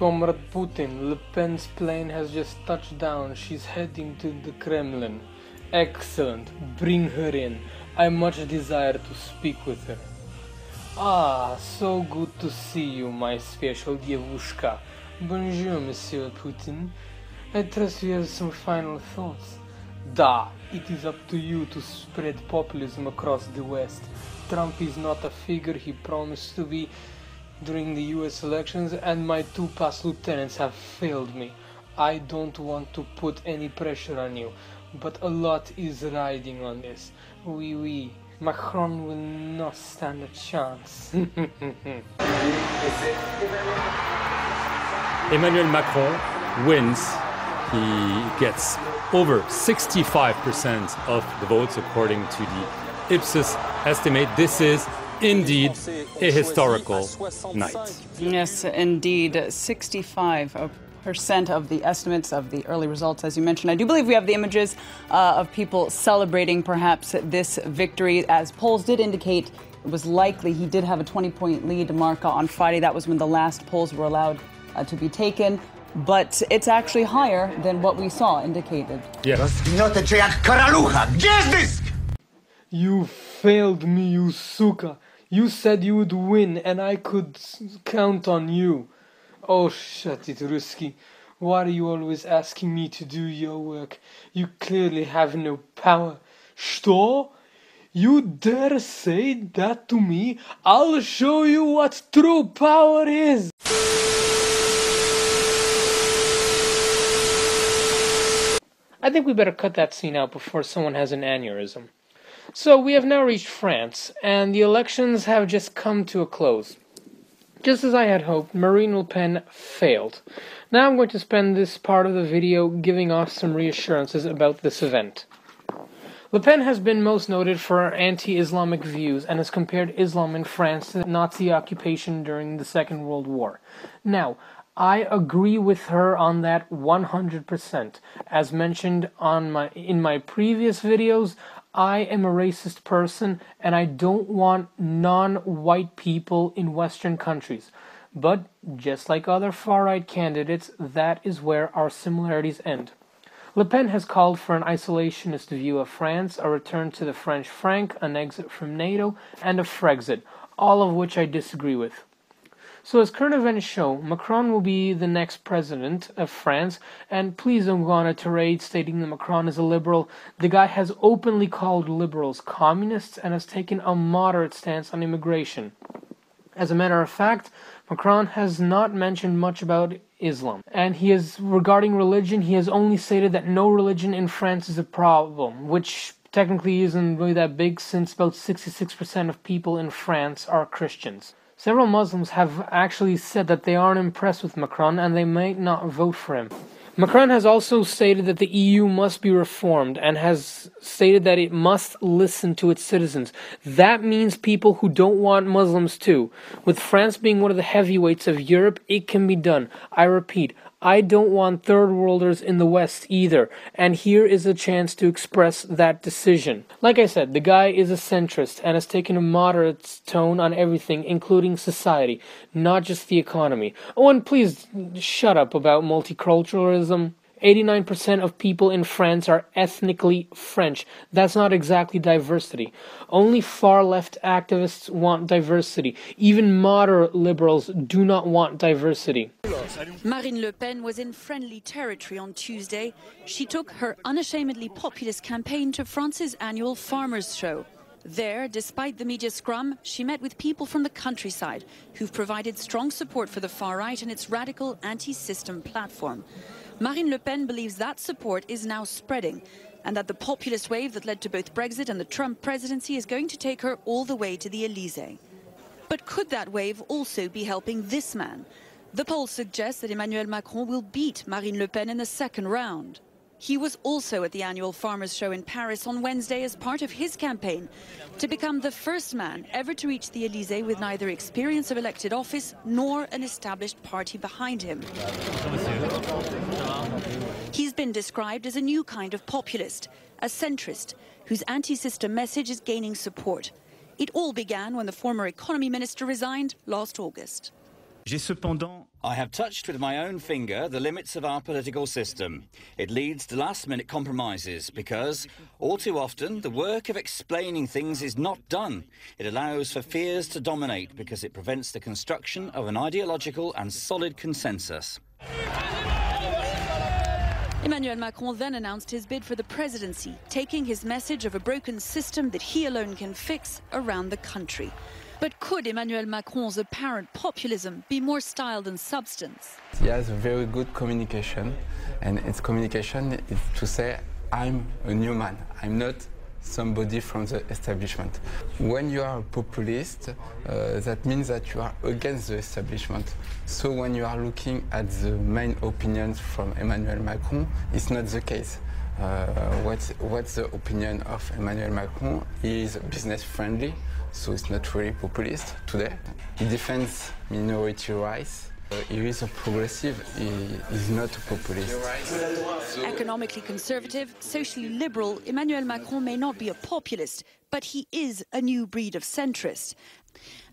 Comrade Putin, Le Pen's plane has just touched down. She's heading to the Kremlin. Excellent. Bring her in. I much desire to speak with her. Ah, so good to see you, my special девушка. Bonjour, Monsieur Putin. I trust you have some final thoughts. Da, it is up to you to spread populism across the West. Trump is not a figure he promised to be during the US elections, and my two past lieutenants have failed me. I don't want to put any pressure on you, but a lot is riding on this. Oui. Macron will not stand a chance. Emmanuel Macron wins. He gets over 65% of the votes according to the Ipsos estimate. This is indeed a historical night. Yes, indeed. 65% of the estimates of the early results, as you mentioned. I do believe we have the images of people celebrating perhaps this victory. As polls did indicate, it was likely he did have a 20-point lead, Marca, on Friday. That was when the last polls were allowed to be taken. But it's actually higher than what we saw indicated. Yes. You failed me, you suka. You said you would win, and I could count on you. Oh, shut it, Ruski. Why are you always asking me to do your work? You clearly have no power. Что? You dare say that to me? I'll show you what true power is. I think we better cut that scene out before someone has an aneurysm. So we have now reached France, and the elections have just come to a close. Just as I had hoped, Marine Le Pen failed. Now I'm going to spend this part of the video giving off some reassurances about this event. Le Pen has been most noted for her anti-Islamic views and has compared Islam in France to the Nazi occupation during the Second World War. Now, I agree with her on that 100%. As mentioned in my previous videos, I am a racist person and I don't want non-white people in Western countries. But just like other far-right candidates, that is where our similarities end. Le Pen has called for an isolationist view of France, a return to the French franc, an exit from NATO, and a Frexit, all of which I disagree with. So as current events show, Macron will be the next president of France, and please don't go on a tirade stating that Macron is a liberal. The guy has openly called liberals communists and has taken a moderate stance on immigration. As a matter of fact, Macron has not mentioned much about Islam, and regarding religion, he has only stated that no religion in France is a problem, which technically isn't really that big since about 66% of people in France are Christians. Several Muslims have actually said that they aren't impressed with Macron and they might not vote for him. Macron has also stated that the EU must be reformed and has stated that it must listen to its citizens. That means people who don't want Muslims too. With France being one of the heavyweights of Europe, it can be done. I repeat, I don't want third worlders in the West either, and here is a chance to express that decision. Like I said, the guy is a centrist and has taken a moderate tone on everything, including society, not just the economy. Oh, and please shut up about multiculturalism. 89% of people in France are ethnically French. That's not exactly diversity. Only far-left activists want diversity. Even moderate liberals do not want diversity. Marine Le Pen was in friendly territory on Tuesday. She took her unashamedly populist campaign to France's annual Farmers' Show. There, despite the media scrum, she met with people from the countryside who've provided strong support for the far-right and its radical anti-system platform. Marine Le Pen believes that support is now spreading and that the populist wave that led to both Brexit and the Trump presidency is going to take her all the way to the Elysée. But could that wave also be helping this man? The polls suggest that Emmanuel Macron will beat Marine Le Pen in the second round. He was also at the annual Farmers' Show in Paris on Wednesday as part of his campaign to become the first man ever to reach the Elysée with neither experience of elected office nor an established party behind him. He's been described as a new kind of populist, a centrist, whose anti-system message is gaining support. It all began when the former economy minister resigned last August. I have touched with my own finger the limits of our political system. It leads to last-minute compromises because, all too often, the work of explaining things is not done. It allows for fears to dominate because it prevents the construction of an ideological and solid consensus. Emmanuel Macron then announced his bid for the presidency, taking his message of a broken system that he alone can fix around the country. But could Emmanuel Macron's apparent populism be more style than substance? He has a very good communication, and its communication is to say, I'm a new man, I'm not somebody from the establishment. When you are a populist, that means that you are against the establishment. So when you are looking at the main opinions from Emmanuel Macron, it's not the case. What's the opinion of Emmanuel Macron? He is business friendly, so it's not really populist today. He defends minority rights. He is a progressive, he is not a populist. Economically conservative, socially liberal, Emmanuel Macron may not be a populist, but he is a new breed of centrist,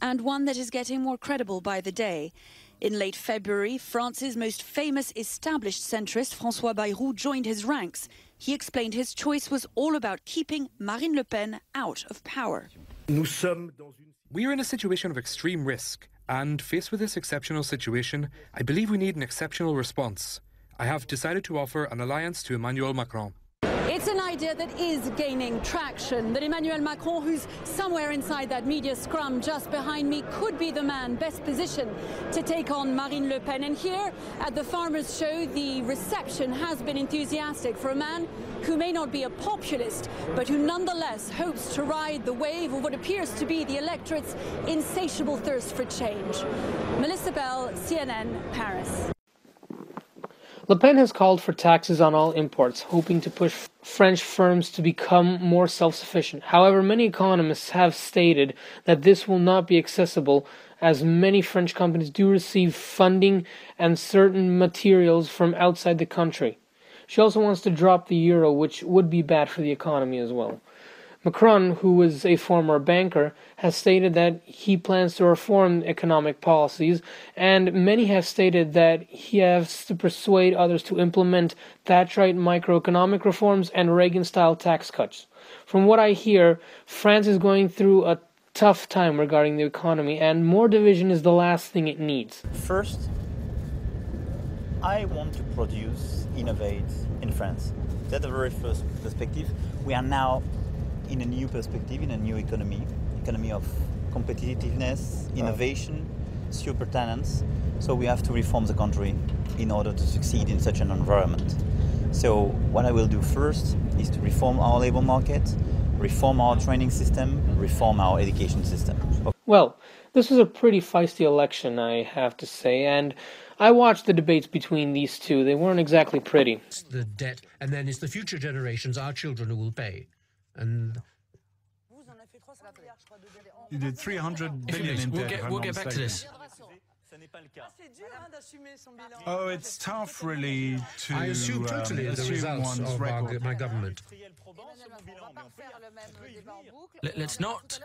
and one that is getting more credible by the day. In late February, France's most famous established centrist, François Bayrou, joined his ranks. He explained his choice was all about keeping Marine Le Pen out of power. We are in a situation of extreme risk, and faced with this exceptional situation, I believe we need an exceptional response. I have decided to offer an alliance to Emmanuel Macron. It's an idea that is gaining traction, that Emmanuel Macron, who's somewhere inside that media scrum just behind me, could be the man best positioned to take on Marine Le Pen. And here at the Farmers' Show, the reception has been enthusiastic for a man who may not be a populist, but who nonetheless hopes to ride the wave of what appears to be the electorate's insatiable thirst for change. Melissa Bell, CNN, Paris. Le Pen has called for taxes on all imports, hoping to push French firms to become more self-sufficient. However, many economists have stated that this will not be accessible, as many French companies do receive funding and certain materials from outside the country. She also wants to drop the euro, which would be bad for the economy as well. Macron, who is a former banker, has stated that he plans to reform economic policies, and many have stated that he has to persuade others to implement Thatcherite microeconomic reforms and Reagan-style tax cuts. From what I hear, France is going through a tough time regarding the economy, and more division is the last thing it needs. First, I want to produce, innovate in France. That's the very first perspective. We are now in a new perspective, in a new economy of competitiveness, innovation, super talents. So we have to reform the country in order to succeed in such an environment. So what I will do first is to reform our labor market, reform our training system, reform our education system. Well, this was a pretty feisty election, I have to say, and I watched the debates between these two. They weren't exactly pretty. It's the debt, and then it's the future generations, our children, who will pay. And you did 300 billion in debt. We'll get back to this. Oh, it's tough, really, to I assume totally the results of my government. Let's not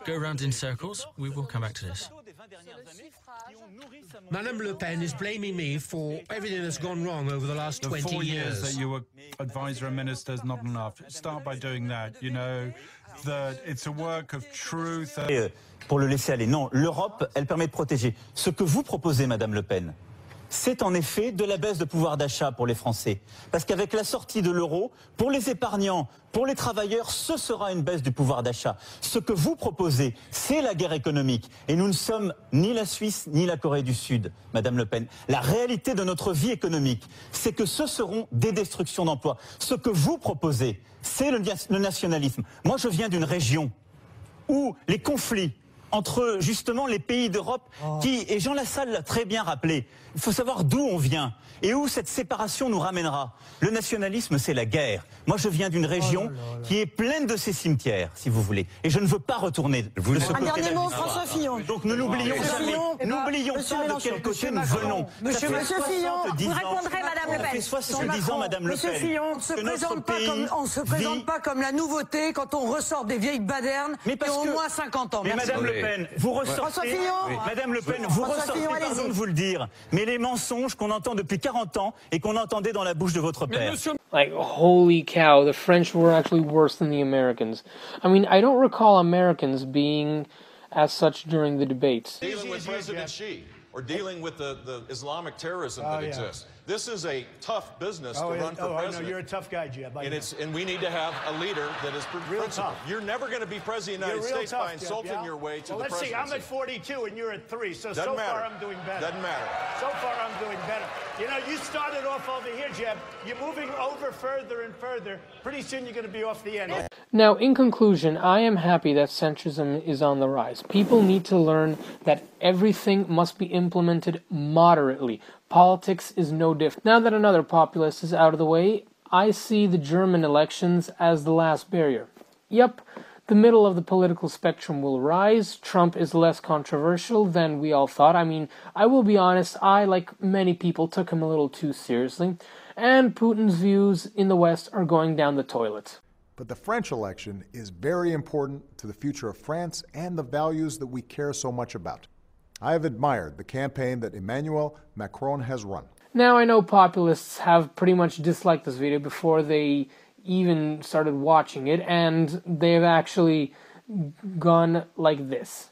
go around in circles. We will come back to this. Madame Le Pen is blaming me for everything that's gone wrong over the last 20 years. 4 years that you were advisor and minister is not enough. Start by doing that. You know, that it's a work of truth. Pour le laisser aller. Non, l'Europe, elle permet de protéger. Ce que vous proposez, Madame Le Pen, c'est en effet de la baisse de pouvoir d'achat pour les Français. Parce qu'avec la sortie de l'euro, pour les épargnants, pour les travailleurs, ce sera une baisse du pouvoir d'achat. Ce que vous proposez, c'est la guerre économique. Et nous ne sommes ni la Suisse, ni la Corée du Sud, Madame Le Pen. La réalité de notre vie économique, c'est que ce seront des destructions d'emplois. Ce que vous proposez, c'est le nationalisme. Moi, je viens d'une région où les conflits entre justement les pays d'Europe et Jean Lassalle l'a très bien rappelé, il faut savoir d'où on vient et où cette séparation nous ramènera. Le nationalisme, c'est la guerre. Moi, je viens d'une région qui est pleine de ces cimetières, si vous voulez, et je ne veux pas retourner de ce côté. Un dernier mot, François Fillon. Donc ne n'oublions jamais, n'oublions pas de quel côté nous venons. Monsieur Fillon, vous répondrez, Madame Le Pen. Ça fait 70 ans, Madame Le Pen. Monsieur Fillon, on ne se présente pas comme la nouveauté quand on ressort des vieilles badernes qui ont au moins 50 ans. Mais Madame Le Pen, vous ressortez, Madame Le Pen, vous ressortez, pardon de vous le dire, mais les mensonges qu'on entend depuis 40 ans et qu'on entendait dans la bouche de votre père. Like, holy cow, the French were actually worse than the Americans. I mean, I don't recall Americans being as such during the debates. Dealing with President Xi, or dealing with the Islamic terrorism that exists. This is a tough business to run for president. I know, you're a tough guy, Jeb. And we need to have a leader that is principled. You're never going to be president of the United States by insulting your way to the presidency. Let's see, I'm at 42 and you're at 3, so far I'm doing better. Doesn't matter. So far I'm doing better. You know, you started off over here, Jeb. You're moving over further and further. Pretty soon you're going to be off the end. Now, in conclusion, I am happy that centrism is on the rise. People need to learn that everything must be implemented moderately. Politics is no different. Now that another populist is out of the way, I see the German elections as the last barrier. Yep, the middle of the political spectrum will rise. Trump is less controversial than we all thought. I mean, I will be honest, I, like many people, took him a little too seriously. And Putin's views in the West are going down the toilet. But the French election is very important to the future of France and the values that we care so much about. I have admired the campaign that Emmanuel Macron has run. Now, I know populists have pretty much disliked this video before they even started watching it, and they've actually gone like this.